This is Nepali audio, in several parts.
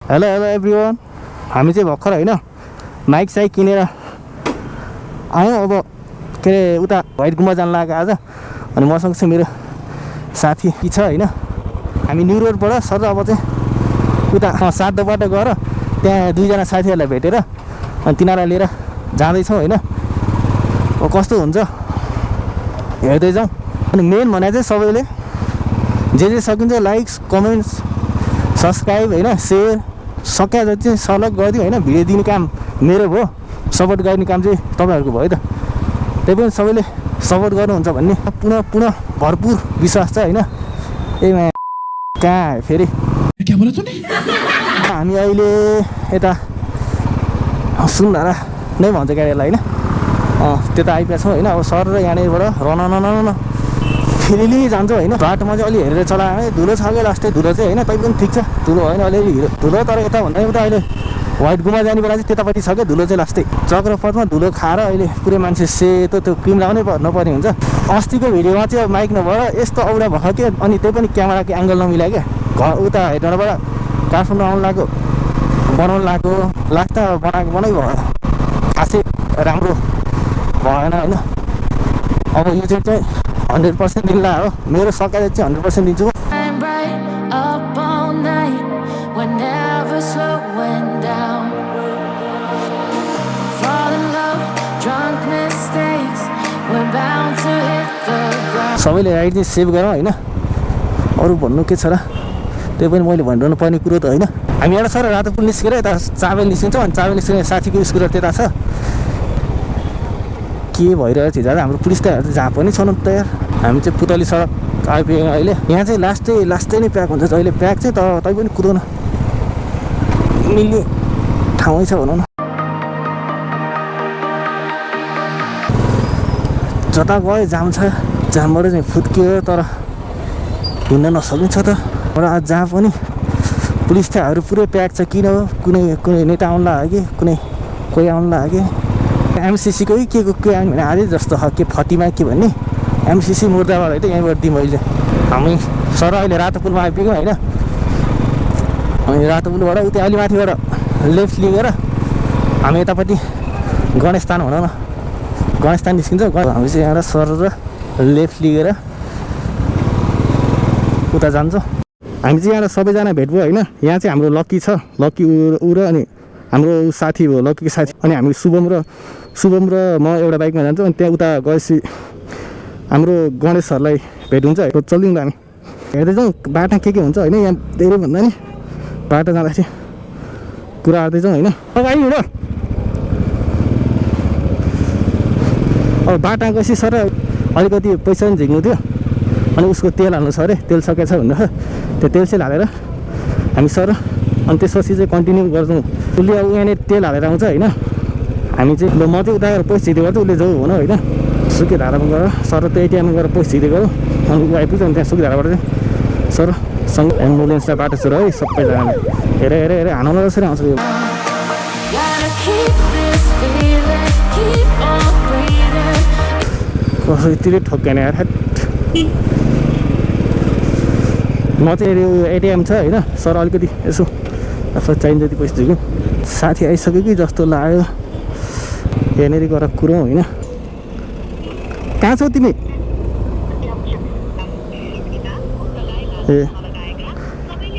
हेलो हेलो एभ्रिवान, हामी चाहिँ भर्खर होइन माइक साइक किनेर आयौँ। अब के अरे उता व्हाइट गुम्बा जान लाग्यो आज। अनि मसँग चाहिँ मेरो साथी छ होइन। हामी न्यु रोडबाट सर अब चाहिँ उता साधोबाट गएर त्यहाँ दुईजना साथीहरूलाई भेटेर अनि तिनीहरूलाई लिएर जाँदैछौँ होइन। अब कस्तो हुन्छ हेर्दै जाउँ। अनि मेन भने चाहिँ सबैले जे सकिन्छ लाइक्स कमेन्ट्स सब्सक्राइब होइन सेयर सकिया जति चाहिँ सलग गरिदिउँ होइन। भिडियो दिने काम मेरो भयो, सपोर्ट गर्ने काम चाहिँ तपाईँहरूको भयो त। त्यही पनि सबैले सपोर्ट गर्नुहुन्छ भन्ने पुनः भरपुर विश्वास छ होइन। ए कहाँ फेरि क्या बोला तूने? हामी अहिले यता सुनधारा नै भन्छ गाडीलाई होइन। त्यता आइपुगेको छौँ होइन। अब सर र यहाँनिरबाट रन फेरि जान्छौँ होइन। बाटोमा चाहिँ अलि हेरेर चलायो। धुलो छ कि लास्टै धुलो चाहिँ होइन। तैपनि ठिक छ, धुलो होइन अलिअलि धुलो। तर यता भन्दा उता अहिले व्हाइट गुम्बा जाने बेला चाहिँ त्यतापट्टि छ क्या धुलो चाहिँ लास्टै। चक्रपथमा धुलो खाएर अहिले पुरै मान्छे सेतो त्यो क्रिम लगाउनै नपर्ने हुन्छ। अस्तिको भिडियोमा चाहिँ माइक नभएर यस्तो औडा भयो क्या। अनि त्यही पनि क्यामेराको एङ्गल नमिलायो क्या। घर उता हेर्नबाट काठमाडौँ आउनु लाग्यो, बनाउनु लाग्यो, लाग्दा बनाइ भयो, खासै राम्रो भएन होइन। अब यो चाहिँ 100% दिनला हो। मेरो सकाइ चाहिँ 100% दिन्छु। सबैले राइड चाहिँ सेभ गरौँ होइन। अरू भन्नु के छ र, त्यही पनि मैले भनिरहनु पर्ने कुरो त होइन। हामी एउटा सर रातो पुल निस्केर यता चाबेल निस्किन्छौँ। अनि चाबेल निस्किने साथीको स्कुटर त्यता छ। के भइरहेको थियो दादा, हाम्रो पुलिस त जहाँ पनि छन् तयार। हामी चाहिँ पुतली सडक आइपुग्यौँ अहिले। यहाँ चाहिँ लास्टै नै प्याक हुन्छ जहिले प्याक चाहिँ। तर तै पनि कुदाउन मिल्ने ठाउँै छ भनौँ न। जता गयो जाम छ, जामबाट चाहिँ फुत्कियो तर हिँड्न नसकिन्छ त। र आज जहाँ पनि पुलिस थाहाहरू पुरै प्याक छ। किन हो, कुनै नेता आउनु लाग्यो कि कोही आउनु लाग्यो कि एमसिसीको के आयो भने आजै जस्तो के फतिमा के भन्ने एमसिसी मुर्दाबाद होइन। यहीँबाट दिउँ अहिले। हामी सर अहिले रातो पुलमा आइपुग्यौँ होइन। अनि रातो पुलबाट उता अलि माथिबाट लेफ्ट लिएर हामी यतापट्टि गणेशस्थान भनौँ न, गणेशस्थान निस्किन्छ। हामी चाहिँ यहाँबाट सर र लेफ्ट लिएर उता जान्छौँ। हामी चाहिँ यहाँ सबैजना भेट भयो होइन। यहाँ चाहिँ हाम्रो लक्की छ, लक्की ऊ र अनि हाम्रो साथी भयो लक्कीको साथी। अनि हामी शुभम र म एउटा बाइकमा जान्छौँ। अनि त्यहाँ उता गएपछि हाम्रो गणेश सरलाई भेट हुन्छ। चलिदिउँ हामी हेर्दै जाउँ बाटो के हुन्छ होइन। यहाँ धेरै भन्दा नि बाटो जाँदाखेरि कुरा गर्दै जाउँ होइन। अब आइहिँड अब बाटो गएपछि सर अलिकति पैसा पनि झिक्नु थियो। अनि उसको तेल हाल्नु छ अरे, तेल सकेछ भन्दा त्यो तेल चाहिँ हालेर हामी सर अनि त्यसपछि चाहिँ कन्टिन्यू गर्छौँ। उसले अब यहाँनिर तेल हालेर आउँछ होइन। हामी चाहिँ ल म चाहिँ उता गएर पैसा झिक्दै गर्छ, उसले जाउँ भनौँ होइन। सुकेधारामा गएर सर त्यो एटिएममा गएर पैसा झिक्दै गरौँ। अनि ऊ आइपुग्छ। अनि त्यहाँ सुकेधाराबाट चाहिँ सरसँग एम्बुलेन्सलाई बाटो छोड है सबैजनाले। हेरे हानाउन जसरी आउँछ यो। कसो यतिले ठोक्केन यार। म चाहिँ एटिएम छ होइन। सर अलिकति यसो आफूलाई चाहिन्छ जति पैसा झिक्यौँ। साथी आइसक्यो कि जस्तो लाग्यो। यहाँनिर गएर कुरौँ होइन। कहाँ छौ तिमी? ए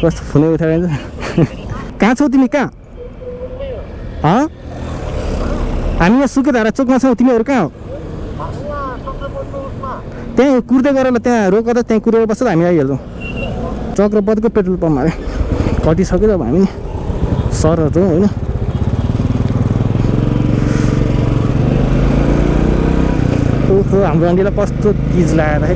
कस्तो फोनै उठाएर कहाँ छौ तिमी? कहाँ हामी यहाँ सुकेधारा चोकमा छौँ। तिमीहरू कहाँ हो? त्यहीँ कुर्दै गरेर त्यहाँ रोक त त्यहीँ कुरेर बस्छ। हामी आइहाल्छौँ। चक्रपथको पेट्रोल पम्प अरे कटिसक्यो त। अब हामी सरहरू जाउँ होइन। ओहो हाम्रो अन्डीलाई कस्तो चिज लगाएर है।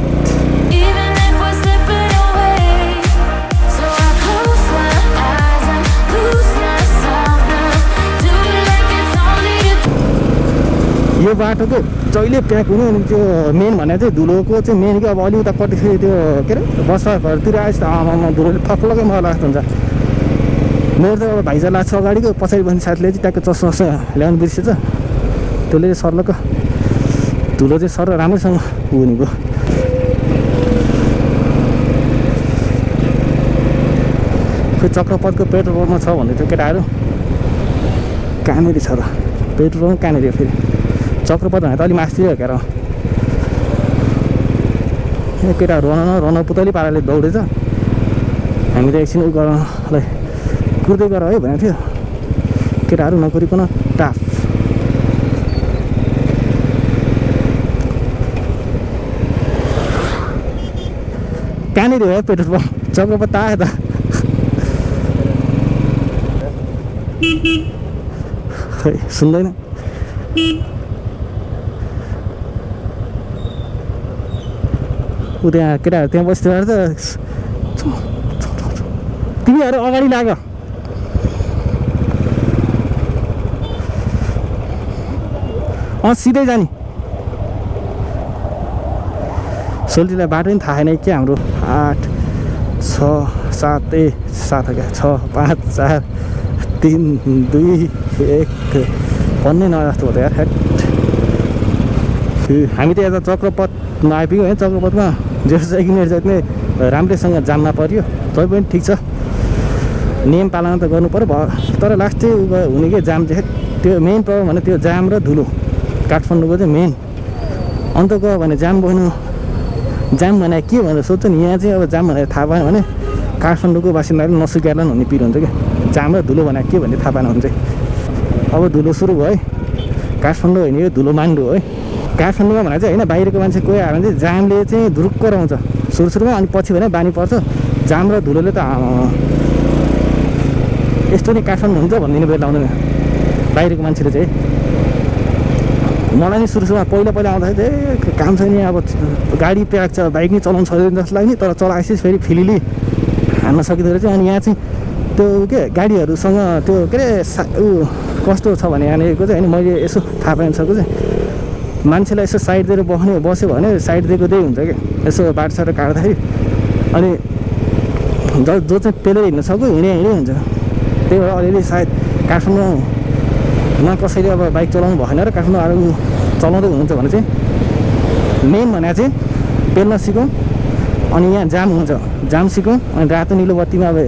यो बाटोको जहिले प्याक हुने। अनि त्यो मेन भने चाहिँ धुलोको चाहिँ मेन कि अब अलि उता कटिसक्यो त्यो के अरे बस्दा घरतिर आएछ त आमामा धुलोले थप्लकै मलाई लाग्छ हुन्छ। मेरो त अब भाइजा लाग्छ अगाडिको, पछाडि बस्ने साथीले चाहिँ ट्याक्क चस्मा ल्याउनु बिर्सेछ। त्यसले चाहिँ सर्लको धुलो चाहिँ सर राम्रैसँग हुने भयो। फेरि चक्रपथको पेट्रोल पम्पमा छ भन्दै थियो केटाहरू। कहाँनिर छ र पेट्रोल पम्प कहाँनिर फेरि चक्रपथ भने त अलिक मास्तिर हो क्या र केटाहरू रन पुतली पाराले दौडेछ। हामी त एकछिन उ गर्नलाई कुर्दै गर है भनेको थियो केटाहरू नकुरिकन टाफ। कहाँनिर हो पेट्रोल पम्प चक्रपथ त आयो त खै सुन्दैन। ऊ त्यहाँ केटाहरू त्यहाँ बस्दै त तिमीहरू अगाडि लाग। सिधै जाने सोल्टीलाई बाटो पनि थाहा छैन के हाम्रो 8 6 7 7 क्या 6 5 4 3 2 1 भन्ने नजस्तो हो त यार। हामी त यता चक्रपथमा आइपुग्यो है। चक्रपथमा जेठो चाहिँ किनेर चाहिँ राम्रैसँग जाममा पऱ्यो तै पनि ठिक छ नियम पालन त गर्नु पऱ्यो तर लास्ट चाहिँ हुने के जाम चाहिँ त्यो मेन प्रब्लम भने त्यो जाम र धुलो काठमाडौँको चाहिँ मेन। अन्त गयो भने जाम बस्नु जाम भने के भनेर सोध्छ नि यहाँ चाहिँ अब जाम भनेर थाहा पाएन भने काठमाडौँको बासिन्दाले नसुक्याला हुने पिर हुन्छ क्या जाम र धुलो भने के भन्ने थाहा पाएन भने चाहिँ। अब धुलो सुरु भयो है काठमाडौँ होइन यो धुलो मान्डो है काठमाडौँमा भने चाहिँ होइन बाहिरको मान्छे कोही आयो भने चाहिँ जामले चाहिँ धुरुक्क रहन्छ सुरुमा अनि पछि भने बानी पर्छ जाम र धुलोले त यस्तो नै काठमाडौँ हुन्छ भनिदिनु बेला आउँदैन बाहिरको मान्छेले चाहिँ। मलाई नि सुरुमा पहिला आउँदाखेरि चाहिँ काम छैन अब गाडी प्याक छ बाइक नै चलाउनु सक्दैन जस्तो लाग्ने तर चलाएपछि फेरि फिलिली हान्न सकिँदो रहेछ। अनि यहाँ चाहिँ त्यो के गाडीहरूसँग त्यो के अरे ऊ कस्तो छ भने यहाँनिरको चाहिँ होइन मैले यसो थाहा पाइसकेको चाहिँ मान्छेलाई यसो साइड दिएर बस्यो भने साइड दिएको त्यही हुन्छ क्या यसो बाटोसाटो काट्दाखेरि। अनि जो चाहिँ पेलेर हिँड्न सक्यो हिँडे हुन्छ त्यही भएर अलिअलि सायद काठमाडौँमा कसैले अब बाइक चलाउनु भएन र काठमाडौँ अरू चलाउँदै हुनुहुन्छ भने चाहिँ मेन भने चाहिँ पेल्न सिकौँ अनि यहाँ जाम हुन्छ जाम सिकौँ अनि रातो निलो बत्तीमा अब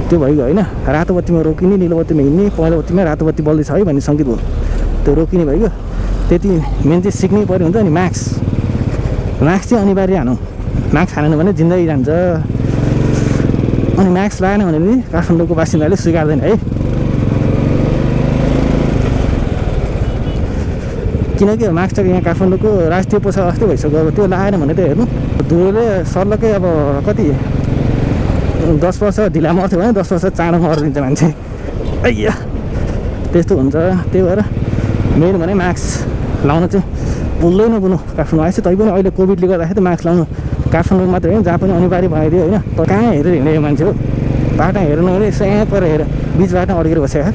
त्यो भइगयो होइन रातो बत्तीमा रोकिने निलो बत्तीमा हिँड्ने पहेँलो बत्तीमा रातो बत्ती बल्दैछ है भन्ने सङ्केत भयो त्यो रोकिने भइगयो त्यति मेन चाहिँ सिक्नै पऱ्यो हुन्छ। अनि मास्क चाहिँ अनिवार्य हानौँ मास्क हानेन भने जिन्दगी जान्छ। अनि मास्क लगाएन भने पनि काठमाडौँको बासिन्दाले स्वीकार्दैन है किनकि मास्क त यहाँ काठमाडौँको राष्ट्रिय पोसाक जस्तै भइसक्यो। अब त्यो लगाएन भने त हेर्नु धुलोले सर्लकै अब कति 10 वर्ष ढिला मर्थ्यो भने 10 वर्ष चाँडो मरिदिन्छ मान्छे अಯ್या त्यस्तो हुन्छ। त्यही भएर मेन भने मास्क लाउन चाहिँ भुल्दै नबुल्नु काठमाडौँ आएछ तै पनि अहिले कोभिडले गर्दाखेरि त मास्क लाउनु काठमाडौँ मात्रै होइन जहाँ पनि अनिवार्य बनाइदियो होइन त कहाँ हेरेर हिँडेको मान्छे हो बाटो हेर्नु भने यसो यहाँ पर हेर बिच बाटो अड्केर बसेको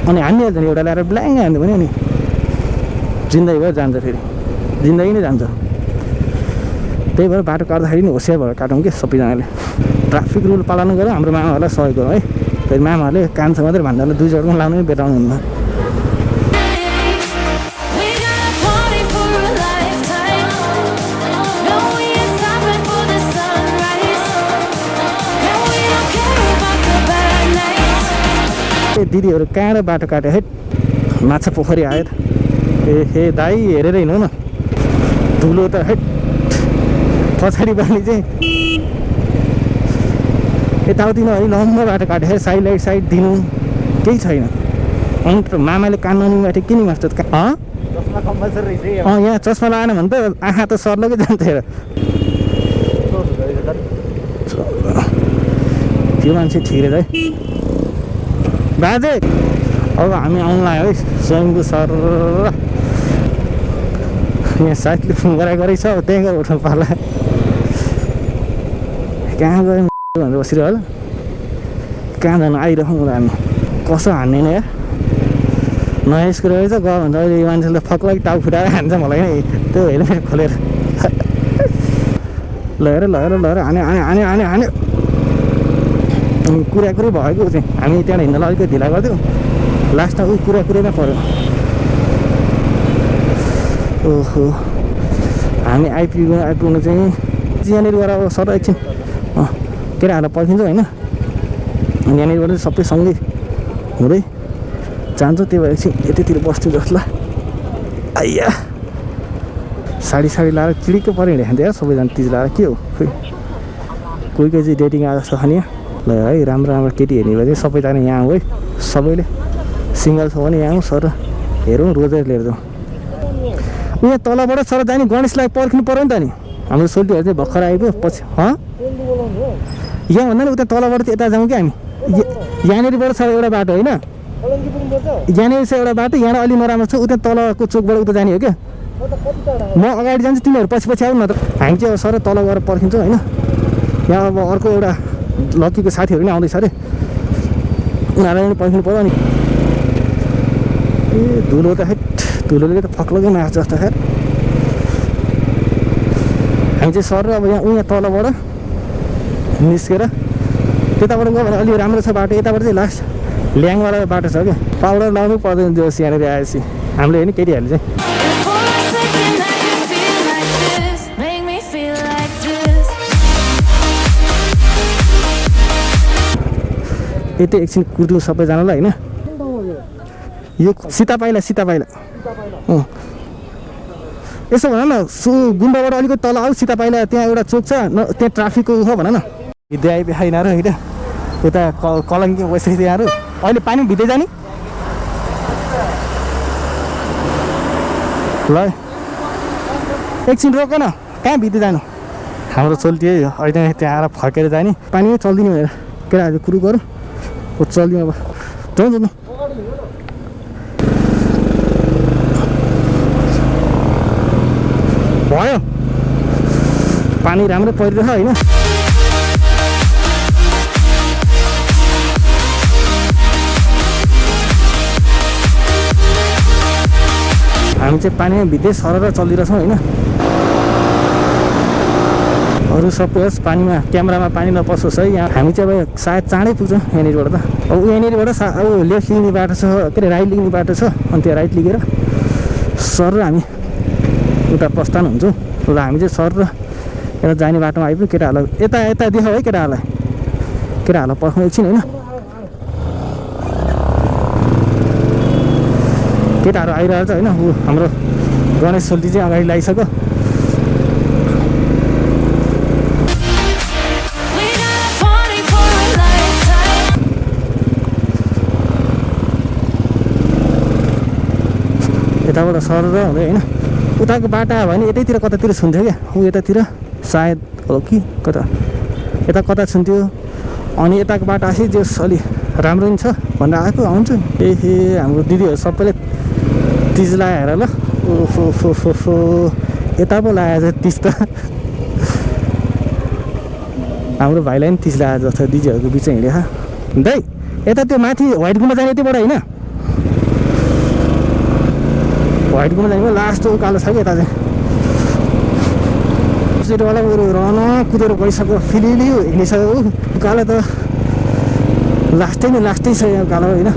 अनि हानिहाल्छ नि एउटा ल्याएर ब्ल्याङ हान्यो भने अनि जिन्दगी भएर जान्छ फेरि जिन्दगी नै जान्छ। त्यही भएर बाटो काट्दाखेरि नि होसियार भएर काटौँ कि सबैजनाले ट्राफिक रुल पालन गरेर हाम्रो मामाहरूलाई सहयोग गरौँ है। फेरि मामाहरूले कान्छ मात्रै भन्दाले 2 जग्गा लाउनु पनि बेटाउनु हुन्न। दिदीहरू कहाँ बाटो काट्यो है माछा पोखरी आयो त ए दाइ हेरेर हिँड्नु न धुलो त है पछाडि बानी चाहिँ यताउति नभए लम्बा बाटो काट्यो साइड लाइट साइड दिनु केही छैन। अनि मामाले कान ननिबाट किन मास्टर यहाँ चस्मा लगाएन भने त आँखा त सर्लकै जान्छ हेर त्यो मान्छे ठिक है बाजे। अब हामी आउनु लाग्यो है स्वयंको सर यहाँ साथीले फोन गराइ छ त्यहीँ गएर उठाउनु पर्ला कहाँ गयो भनेर बसिरह्यो होला कहाँ जानु आइरहँ हामी कसो हान्ने नि यार नयाँ स्कुल रहेछ गयो भने त अहिले यो मान्छेले फक्लाई टाउ फुटाएर हान्छ मलाई नि त्यो हेलमेट खोलेर लगेर हान्यो कुराकुरी भएको चाहिँ हामी त्यहाँ हिँड्नलाई अलिकति ढिला गर्थ्यौँ लास्टमा ऊ कुराकुरीमा पऱ्यो। ओहो हामी आइपुग्नु चाहिँ यहाँनिर गएर अब सर एकछिन केटाहरूलाई पर्खिन्छ होइन। यहाँनिरबाट सबै सँगै हुँदै जान्छ। त्यही भएर एकछिन यतितिर बस्थ्यो जस्तो ल। आइया साडी लाएर चिडिक्क पऱ्यो हिँड्यो यार सबैजना तिज लाएर। के हो खोइ कोही चाहिँ डेटिङ आएको छ भने ल है राम्रो केटी हेर्ने भए चाहिँ सबैजना यहाँ आऊ है। सबैले सिङ्गल छ भने यहाँ आऊ सर हेरौँ रोजेर लिएर जाउँ। यहाँ तलबाट सर जाने गणेशलाई पर्खिनु पऱ्यो नि त नि। हाम्रो सोल्टीहरू चाहिँ भर्खर आइपुग्यो पछि यहाँ भन्दा नि उता तलबाट चाहिँ यता जाउँ क्या हामी। यहाँनिरबाट छ एउटा बाटो होइन, यहाँनिर छ एउटा बाटो। यहाँ अलि नराम्रो छ उता तलको चोकबाट उता जाने हो क्या। म अगाडि जान्छु तिमीहरू पछि आउनु न त। हामी चाहिँ अब सर तल गएर पर्खिन्छौँ होइन। यहाँ अब अर्को एउटा लक्कीको साथीहरू पनि आउँदैछ अरे, उनीहरूलाई पनि पर्खिनु पऱ्यो। अनि ए धुलो त हेट धुलोले त फक्लकै मार्छ जस्तो खेर। हामी चाहिँ सर अब यहाँ तलबाट निस्केर त्यताबाट गयो भने अलि राम्रो छ बाटो। यताबाट चाहिँ लास्ट ल्याङवाला बाटो छ क्या। पाउडर लाउनु पर्दैन जोस यहाँनिर आएपछि हामीले होइन केटीहरूले चाहिँ। यति एकछिन कुर्दिउँ सबैजनालाई होइन। यो सीता पाइला यसो भन न गुम्बाबाट अलिकति तल आऊ सीता पाइला त्यहाँ एउटा चोक छ त्यहाँ ट्राफिकको हो भन न। भित्दै आइपुग्यो यिनीहरू होइन उता कलङ्की बसेको यहाँहरू। अहिले पानी भित्दै जाने ल एकछिन रोक न कहाँ भित्दै जानु। हाम्रो चल्ती अहिले त्यहाँ आएर फर्केर जाने पानीमै चल्दिने भनेर केटाहरू कुरो गरौँ चल्दिउँ अब जाउँ। भयो पानी राम्रो परिरहेछ होइन। हामी चाहिँ पानीमा भित्दै सरर चलिरहेछौँ होइन। अरू सबै होस् पानीमा क्यामेरामा पानी नपसोस् है। यहाँ हामी चाहिँ अब सायद चाँडै पुग्छौँ यहाँनिरबाट त। अब यहाँनिरबाट अब लेफ्ट लिने बाटो छ के अरे राइट लिने बाटो छ। अनि त्यो राइट लिएर सर र हामी उता प्रस्थान हुन्छौँ। ल हामी चाहिँ सर र यता जाने बाटोमा आइपुग्यो। केटाहरूलाई यता देखाऊ है केटाहरूलाई पर्खौँ एकछिन होइन। केटाहरू आइरहेको छ होइन। ऊ हाम्रो गणेश सोल्टी चाहिँ अगाडि लागिसक्यो। यताबाट सर र हुँदै होइन उताको बाटो आयो भने यतैतिर कतातिर छुन्थ्यो क्या। ऊ यतातिर सायद हो कि कता छुन्थ्यो। अनि यताको बाटो आएपछि जो अलि राम्रो नि छ भनेर आएको आउँछु। हाम्रो दिदीहरू सबैले तिज लगाएर ल ओफो यता पो लगाएर तिज त हाम्रो भाइलाई पनि तिज लगाएर जस्तो दिदीहरूको बिचमा हिँडेको दाइ। यता त्यो माथि व्हाइट गुम्बा जाने यतिबाट होइन व्हाइट गुम्बा जाने लास्ट उकालो छ कि यता चाहिँ वाला उयो रहन कुदेर गइसक्यो फिलिली हिँडिसक्यो। उकालो त लास्टै छ यहाँ उकालो होइन।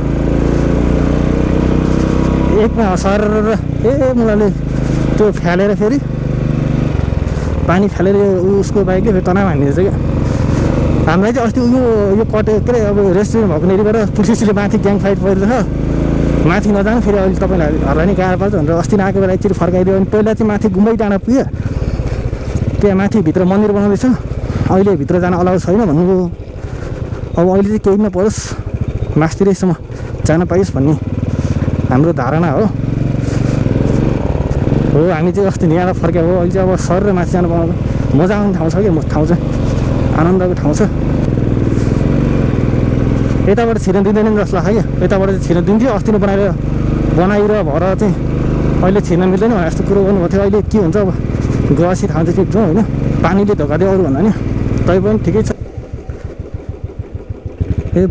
एकमा सर मलाई त्यो फ्यालेर फेरि पानी फ्यालेर उसको बाइकले फेरि तनाव हानिदिएछ क्या। हामीलाई चाहिँ अस्ति यो कटे के अरे अब रेस्टुरेन्ट भएको नेरीबाट पुलिसले माथि ग्याङ फाइट परिरहेछ माथि नजानु फेरि अहिले तपाईँहरूलाई नि गाह्रो पर्छ भनेर अस्ति नआएको बेला एकचोटि फर्काइदियो। अनि पहिला चाहिँ माथि गुम्बै डाँडा पुग्यो त्यहाँ माथि भित्र मन्दिर बनाउँदैछ अहिले भित्र जान अलाउ छैन भन्नुभयो। अब अहिले चाहिँ केही नपरोस् मास्तिरैसम्म जान पाइयोस् भन्ने हाम्रो धारणा हो। हामी चाहिँ अस्ति यहाँबाट फर्क्या हो। अहिले चाहिँ अब सर र माथि जानु पाउनु मजा आउने ठाउँ छ कि ठाउँ चाहिँ आनन्दको ठाउँ छ। यताबाट छिर्न दिँदैन जस्तो लाग्छ क्या। यताबाट चाहिँ छिर्न दिन्थ्यो अस्ति नै बनाइरह भएर चाहिँ अहिले छिर्न मिल्दैन यस्तो कुरो गर्नुभएको थियो। अहिले के हुन्छ अब गएपछि ठाउँ चाहिँ टिप्छौँ होइन। पानीले धोका दियो अरू भन्दा नि तै पनि ठिकै छ।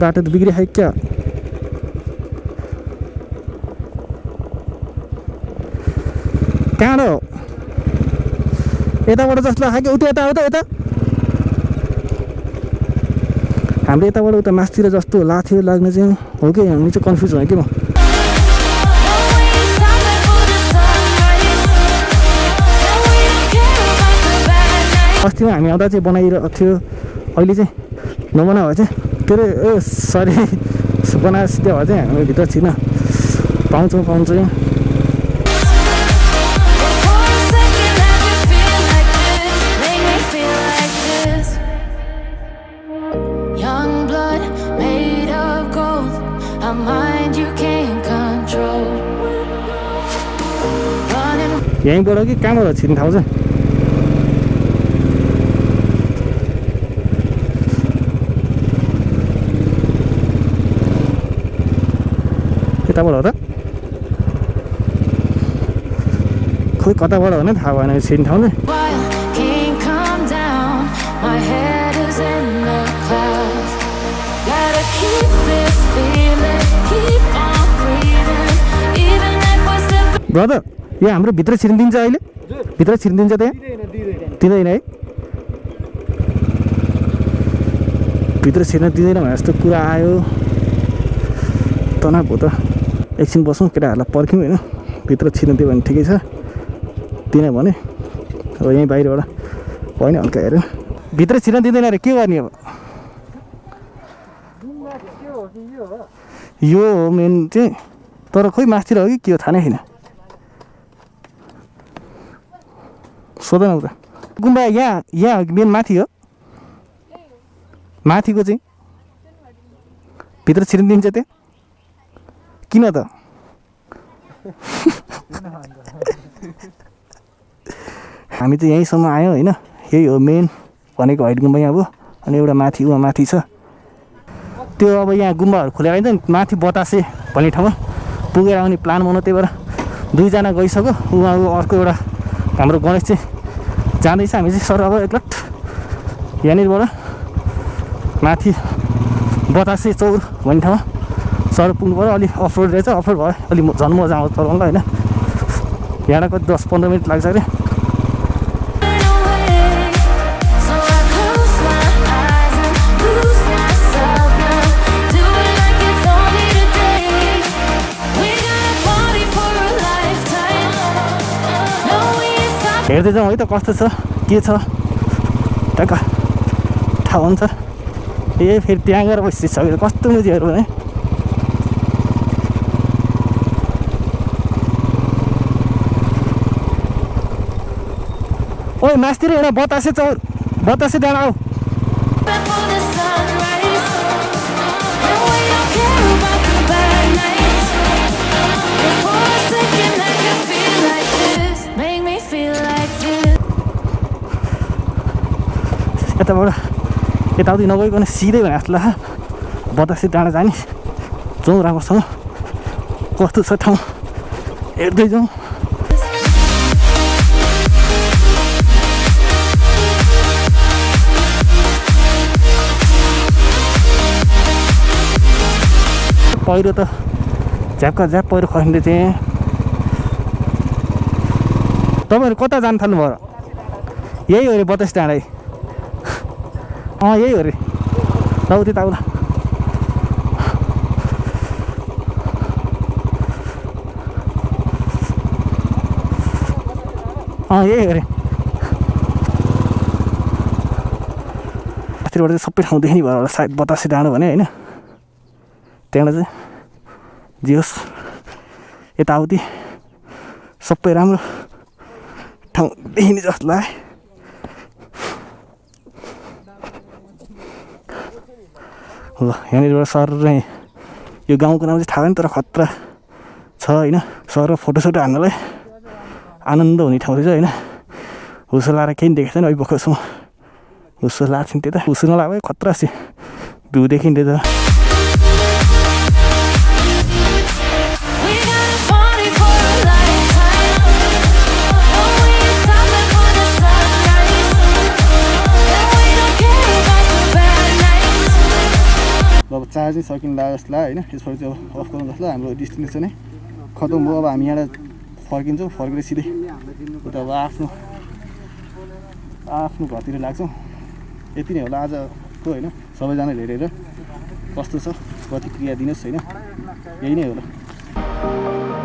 बाटो त बिग्रिखायो क्या। कहाँ हो यताबाट जस्तो लाग्छ कि उता यता हाम्रो यताबाट उता मासतिर जस्तो लाग्थ्यो लाग्ने चाहिँ हो कि हामी चाहिँ कन्फ्युज भयो कि म। अस्तिमा हामी आउँदा चाहिँ बनाइरहेको थियो अहिले चाहिँ नबना भए चाहिँ के अरे सरी बनाएर सिधै भए चाहिँ हामी भित्र छिर्न पाउँछौँ यहीँबाट कि कहाँबाट छिर्ने ठाउँ चाहिँ यताबाट हो त खोइ कताबाट हो नि थाहा भएन छिर्ने ठाउँ चाहिँ ब्रदर यहाँ हाम्रो भित्र छिर्न दिन्छ अहिले भित्र छिर्न दिन्छ त्यहाँ दिँदैन है भित्र छिर्न दिँदैन भने जस्तो कुरा आयो तनाव हो त एकछिन बसौँ केटाहरूलाई पर्ख्यौँ होइन भित्र छिर्न दियो भने ठिकै छ दिएन भने अब यहीँ बाहिरबाट भयो नि हल्का हेऱ्यो भित्र छिर्न दिँदैन अरे के गर्ने अब यो हो मेन चाहिँ तर खोइ मासतिर हो कि के हो थाहा नै छैन सोध न उता गुम्बा यहाँ मेन माथि हो माथिको चाहिँ भित्र छिर्न दिन्छ त्यहाँ किन त हामी चाहिँ यहीँसम्म आयौँ होइन यही हो मेन भनेको हाइट गुम्बा यहाँ अब अनि एउटा माथि उहाँ माथि छ त्यो अब यहाँ गुम्बाहरू खोलेर आइन्छ नि माथि बतासे भन्ने ठाउँमा पुगेर आउने प्लान बनाउनु त्यही भएर 2 जना गइसक्यो उहाँ अर्को एउटा हाम्रो गणेश चाहिँ जाँदैछ हामी चाहिँ सर अब एकलट यहाँनिरबाट माथि बतासे चौर भन्ने ठाउँमा सर पुग्नु पऱ्यो अलि अफरोड रहेछ अफरोड भयो अलि झन् मजा आउँछ चलाउनुलाई होइन यहाँबाट कति 10-15 मिनट लाग्छ अरे हेर्दै जाउँ है त कस्तो छ के छ टक्क थाहा हुन्छ ए फेरि त्यहाँ गएर बसिसक्यो कस्तो मुजीहरू भने ओइ मासतिर एउटा बतासे चौर बतासे डाँडा आऊ यताबाट यताउति नगइकन सिधै भने जस्तो लाग्छ बतासे डाँडा जाने जाउँ राम्रोसँग कस्तो छ ठाउँ हेर्दै जाउँ पहिरो त झ्यापका झ्याप पहिरो खस्ने चाहिँ तपाईँहरू कता जानु थाल्नु भयो यही हो अरे बतासे डाँडा यही हो अरे ल त्यता आउला यही हो अरे माथिबाट चाहिँ सबै ठाउँ देख्ने भयो होला सायद बतासे डाँडा भने होइन त्यहाँबाट चाहिँ जे होस् यताउति सबै राम्रो ठाउँ देखिने जस्तो लाग्यो ल यहाँनिरबाट सर यो गाउँको नाम चाहिँ थाहा भएन तर खतरा छ होइन सर फोटोसोटो हान्नलाई आनन्द हुने ठाउँ रहेछ होइन हुसो लाएर केही देखेको छैन अहिले भर्खरसम्म हुसो लाएको थिएँ त्यता हुसो नलागे खतरा छ भ्यू देखिन्थ्यो त अब चार्जै सकिन लाग्यो जस्तो लाग्यो होइन यसबाट चाहिँ अब अफ गर्नु जस्तो हाम्रो डेस्टिनेसन नै खतम भयो अब हामी यहाँबाट फर्किन्छौँ फर्केर सिधै उता अब आफ्नो घरतिर लाग्छौँ यति नै होला आजको होइन सबैजना हेरेर कस्तो छ प्रतिक्रिया दिनुहोस् होइन यही नै होला